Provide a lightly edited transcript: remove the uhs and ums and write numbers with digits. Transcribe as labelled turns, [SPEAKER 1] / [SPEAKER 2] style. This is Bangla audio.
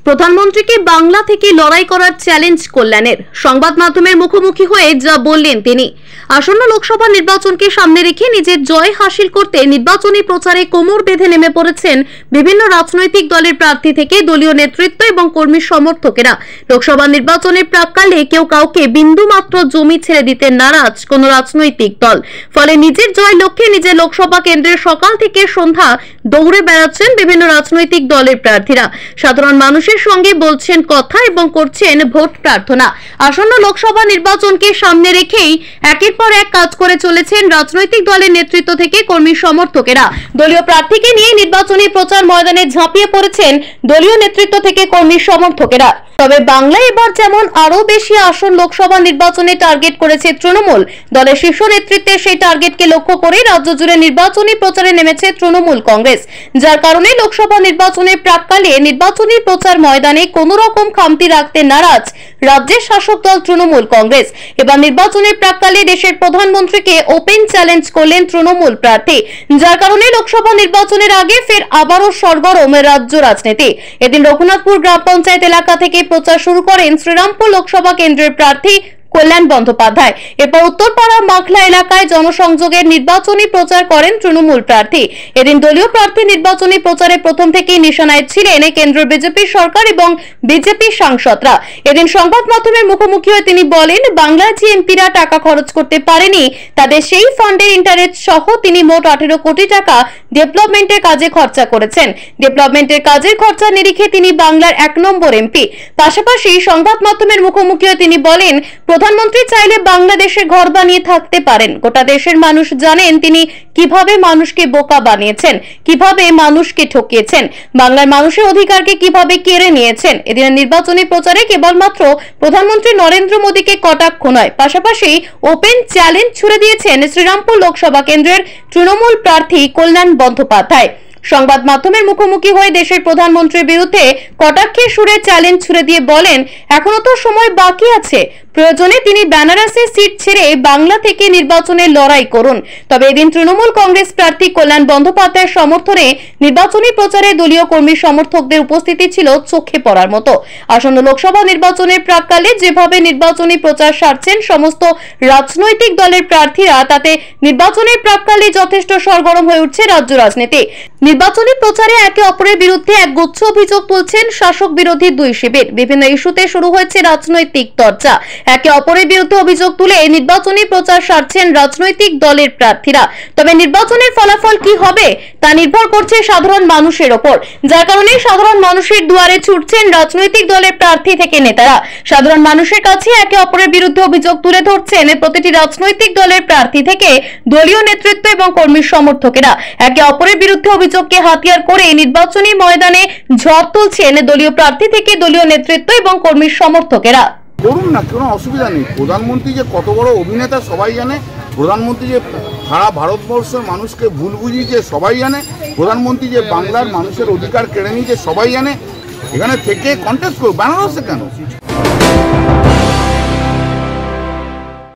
[SPEAKER 1] প্রধানমন্ত্রীকে বাংলা থেকে লড়াই করার চ্যালেঞ্জ কল্যাণের। সংবাদ মাধ্যমের মুখোমুখি হয়ে যা বললেন তিনি। আসন্ন লোকসভা নির্বাচনকে সামনে রেখে নিজের জয় হাসিল করতে নির্বাচনী প্রচারে কোমর বেঁধে নেমে পড়েছেন বিভিন্ন রাজনৈতিক দলের প্রার্থী থেকে দলীয় নেতৃত্ব এবং কর্মী সমর্থকেরা। লোকসভা নির্বাচনের প্রাক্কালে কেউ কাউকে বিন্দুমাত্র জমি ছেড়ে দিতে নারাজ কোন রাজনৈতিক দল। ফলে নিজের জয় লক্ষ্যে নিজের লোকসভা কেন্দ্রের সকাল থেকে সন্ধ্যা দৌড়ে বেড়াচ্ছেন বিভিন্ন রাজনৈতিক দলের প্রার্থীরা। সাধারণ মানুষের সঙ্গে বলছেন কথা এবং করছেন ভোট প্রার্থনা। আসন্ন লোকসভা নির্বাচনকে সামনে রেখেই একের পর এক কাজ করে চলেছেন রাজনৈতিক দলের নেতৃত্ব থেকে কর্মী সমর্থকেরা। দলীয় প্রার্থীকে নিয়ে নির্বাচনী প্রচার ময়দানে ঝাঁপিয়ে পড়েছেন দলীয় নেতৃত্ব থেকে কর্মী সমর্থকেরা। তবে বাংলায় এবার যেমন আরো বেশি আসন লোকসভা নির্বাচনে টার্গেট করেছে তৃণমূল, দলের শীর্ষ নেতৃত্বের সেই টার্গেটকে লক্ষ্য করে রাজ্য জুড়ে নির্বাচনী প্রচারে নেমেছে তৃণমূল কংগ্রেস। যার কারণে লোকসভা নির্বাচনের প্রাক্কালে নির্বাচনী প্রচার ময়দানে কোন রকম খামতি রাখতে নারাজ রাজ্যের শাসক দল তৃণমূল কংগ্রেস। এবার নির্বাচনের প্রাক্কালে দেশের প্রধানমন্ত্রীকে ওপেন চ্যালেঞ্জ করলেন তৃণমূল প্রার্থী। যার কারণে লোকসভা নির্বাচনের আগে ফের আবারও সরগরম রাজ্য রাজনীতি। এদিন রঘুনাথপুর গ্রাম পঞ্চায়েত এলাকা থেকে প্রচার শুরু করেন শ্রীরামপুর লোকসভা কেন্দ্রের প্রার্থী কল্যাণ বন্দ্যোপাধ্যায়। এরপর উত্তরপাড়া মাখলা এলাকায় জনসংযোগের নির্বাচনী প্রচার করেন তৃণমূল প্রার্থী। এদিন দলীয় প্রার্থী নির্বাচনী প্রচারে প্রথম থেকেই নিশানায় ছিলেন কেন্দ্রীয় বিজেপি সরকার এবং বিজেপি সাংসদরা। এদিন সংবাদ মাধ্যমের মুখোমুখি হয়ে তিনি বলেন, বাংলার যে এমপিরা টাকা খরচ করতে পারেনি তাদের সেই ফান্ডের ইন্টারেস্ট সহ তিনি মোট 18 কোটি টাকা ডেভেলপমেন্টের কাজে খরচা করেছেন। ডেভেলপমেন্টের কাজের খরচা নিরিখে তিনি বাংলার 1 নম্বর এমপি। পাশাপাশি সংবাদ মাধ্যমের মুখোমুখি হয়ে তিনি বলেন, প্রধানমন্ত্রী চাইলে বাংলাদেশে ঘর বানিয়ে থাকতে পারেন। গোটা দেশের মানুষ জানেন তিনি কিভাবে মানুষকে বোকা বানিয়েছেন, কিভাবে মানুষকে ঠকিয়েছেন, বাংলার মানুষের অধিকারকে কিভাবে কেড়ে নিয়েছেন। এদিনের নির্বাচনী প্রচারে কেবলমাত্র প্রধানমন্ত্রী নরেন্দ্র মোদীকে কটাক্ষ নয়, পাশাপাশি ওপেন চ্যালেঞ্জ ছুড়ে দিয়েছেন শ্রীরামপুর লোকসভা কেন্দ্রের তৃণমূল প্রার্থী কল্যাণ বন্দ্যোপাধ্যায়। সংবাদ মাধ্যমের মুখোমুখি হয়ে দেশের প্রধানমন্ত্রীর বিরুদ্ধে কটাক্ষের সুরে চ্যালেঞ্জ ছুড়ে দিয়ে বলেন, এখনো তো সময় বাকি আছে, প্রয়োজনে তিনি বেনারসে সিট ছেড়ে বাংলা থেকে নির্বাচনে লড়াই করুন। তবে এদিন তৃণমূল কংগ্রেস প্রার্থী কল্যাণ বন্দ্যোপাধ্যায়ের সমর্থনে নির্বাচনী প্রচারে দলীয় কর্মী সমর্থকদের উপস্থিতি ছিল চোখে পড়ার মতো। আসন্ন লোকসভা নির্বাচনের প্রাক্কালে যেভাবে নির্বাচনী প্রচার সারছেন সমস্ত রাজনৈতিক দলের প্রার্থীরা, তাতে নির্বাচনের প্রাক্কালে যথেষ্ট সরগরম হয়ে উঠছে রাজ্য রাজনীতি। নির্বাচনী প্রচারে একে অপরের বিরুদ্ধে একগুচ্ছ অভিযোগ তুলছেন শাসক বিরোধী দুই শিবির। বিভিন্ন ইস্যুতে শুরু হয়েছে রাজনৈতিক চর্চা। একে অপরের বিরুদ্ধে অভিযোগ তুলে নির্বাচনী প্রচার সারছেন রাজনৈতিক দলের প্রার্থীরা। তবে নির্বাচনের ফলাফল কি হবে তা নির্ভর করছে সাধারণ মানুষের ওপর। যার কারণে সাধারণ মানুষের দুয়ারে ছুটছেন রাজনৈতিক দলের প্রার্থী থেকে নেতারা। সাধারণ মানুষের কাছে একে অপরের বিরুদ্ধে অভিযোগ তুলে ধরছেন প্রতিটি রাজনৈতিক দলের প্রার্থী থেকে দলীয় নেতৃত্ব এবং কর্মী সমর্থকেরা। একে অপরের বিরুদ্ধে অভিযোগকে হাতিয়ার করে নির্বাচনী ময়দানে ঝড় তুলছেন দলীয় প্রার্থী থেকে দলীয় নেতৃত্ব এবং কর্মী সমর্থকেরা।
[SPEAKER 2] করুন না, কোনো অসুবিধা নেই। প্রধানমন্ত্রী যে কত বড় অভিনেতা সবাই জানে, প্রধানমন্ত্রী যে সারা ভারতবর্ষের মানুষকে ভুল বুঝিয়েছে সবাই জানে, প্রধানমন্ত্রী যে বাংলার মানুষের অধিকার কেড়ে নিয়েছে সবাই জানে। এখানে থেকে কন্টেস্ট করো, বেনারসে কেন?